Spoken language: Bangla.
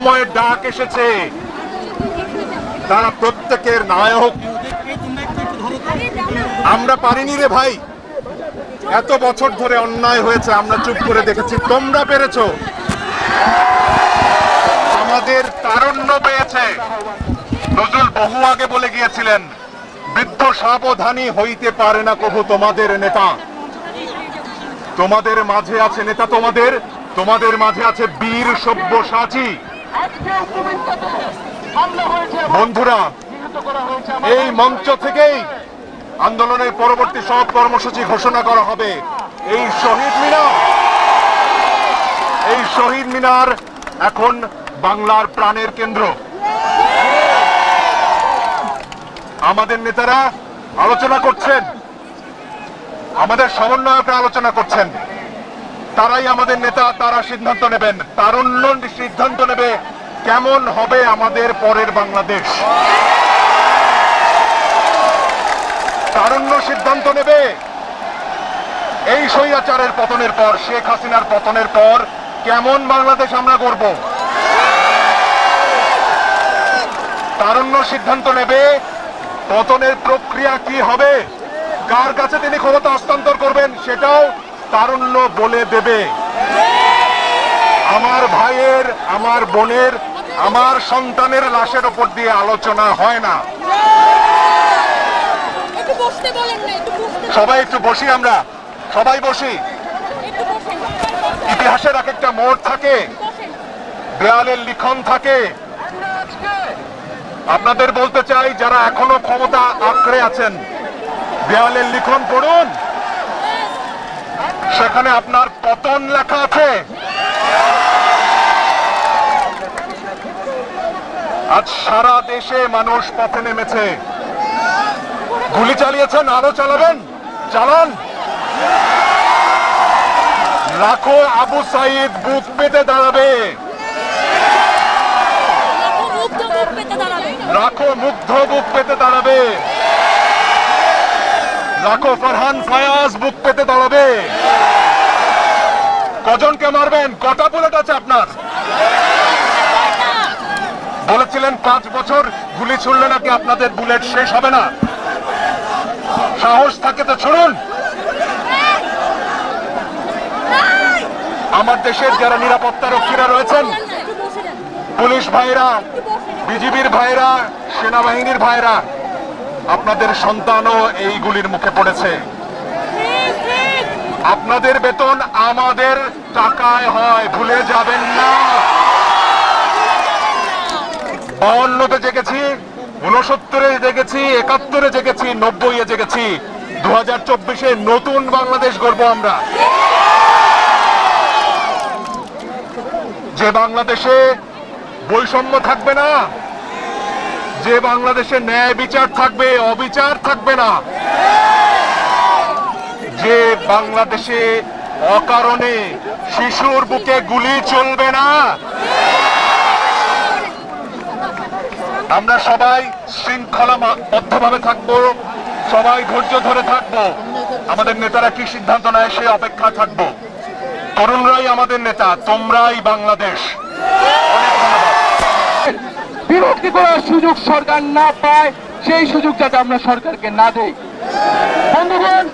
সময়ের ডাক এসেছে, তারা প্রত্যেকের নায়ক। আমরা পারিনি রে ভাই, এত বছর ধরে অন্যায় হয়েছে, আমরা চুপ করে দেখেছি, তোমরা পেরেছো। আমাদের তারুণ্য পেয়েছে। নজরুল বহু আগে বলে গিয়েছিলেন, বৃদ্ধ সাবধানী হইতে পারে না কভু তোমাদের নেতা। তোমাদের মাঝে আছে নেতা, তোমাদের মাঝে আছে বীর সব্যসাচী। বন্ধুরা, এই মঞ্চ থেকেই আন্দোলনের পরবর্তী সব কর্মসূচি ঘোষণা করা হবে। এই শহীদ মিনার এখন বাংলার প্রাণের কেন্দ্র। আমাদের নেতারা আলোচনা করছেন, আমাদের সমন্বয়করা আলোচনা করছেন, তারাই আমাদের নেতা, তারা সিদ্ধান্ত নেবেন। তারুণ্য সিদ্ধান্ত নেবে কেমন হবে আমাদের পরের বাংলাদেশ। তারুণ্য সিদ্ধান্ত নেবে এই স্বৈরাচারের পতনের পর, শেখ হাসিনার পতনের পর কেমন বাংলাদেশ আমরা গড়ব। তারুণ্য সিদ্ধান্ত নেবে পতনের প্রক্রিয়া কি হবে, কার কাছে তিনি ক্ষমতা হস্তান্তর করবেন, সেটাও তারুণ্য বলে দেবে। আমার ভাইয়ের, আমার বোনের, আমার সন্তানের লাশের ওপর দিয়ে আলোচনা হয় না। সবাই একটু বসি, আমরা সবাই বসি। ইতিহাসের এক একটা মোড় থাকে, দেয়ালের লিখন থাকে। আপনাদের বলতে চাই, যারা এখনো ক্ষমতা আঁকড়ে আছেন, দেয়ালের লিখন পড়ুন, সেখানে আপনার পতন লেখা আছে। আজ সারা দেশে মানুষ পথে নেমেছে। গুলি চালিয়েছেন, আরো চালাবেন, চালান। লাখো আবু সাইদ বুক পেতে দাঁড়াবে, লাখো মুগ্ধ বুক পেতে দাঁড়াবে, লাখো ফারহান ফায়াজ বুক পেতে দাঁড়াবে। কজনকে মারবেন? কটা বুলেট আছে আপনার? বলেছিলেন 5 বছর গুলি ছুড়লে নাকি আপনাদের বুলেট শেষ হবে না। সাহস থাকে তো ছুড়ুন। আমার দেশের যারা নিরাপত্তা রক্ষীরা রয়েছেন, পুলিশ ভাইরা, বিজিবির ভাইরা, সেনাবাহিনীর ভাইরা, আপনাদের সন্তানও এই গুলির মুখে পড়েছে। আপনাদের বেতন আমাদের টাকায় হয়, ভুলে যাবেন না। 52-তে জেগেছি, 69-এ জেগেছি, 71-এ জেগেছি, 90-এ জেগেছি। 2024-এ নতুন বাংলাদেশ গড়ব আমরা। যে বাংলাদেশে বৈষম্য থাকবে না, যে বাংলাদেশে ন্যায় বিচার থাকবে, অবিচার থাকবে না, যে বাংলাদেশে অকারণে শিশুর বুকে গুলি চলবে না। আমরা সবাই শৃঙ্খলাবদ্ধভাবে থাকবো, সবাই ধৈর্য ধরে থাকবো। আমাদের নেতারা কি সিদ্ধান্ত নেয় সে অপেক্ষা থাকবো। তরুণরাই আমাদের নেতা, তোমরাই বাংলাদেশ। অনেক ধন্যবাদ। বিরক্তি করার সুযোগ সরকার না পায়, সেই সুযোগ যাতে আমরা সরকারকে না দেই। বন্ধুগণ,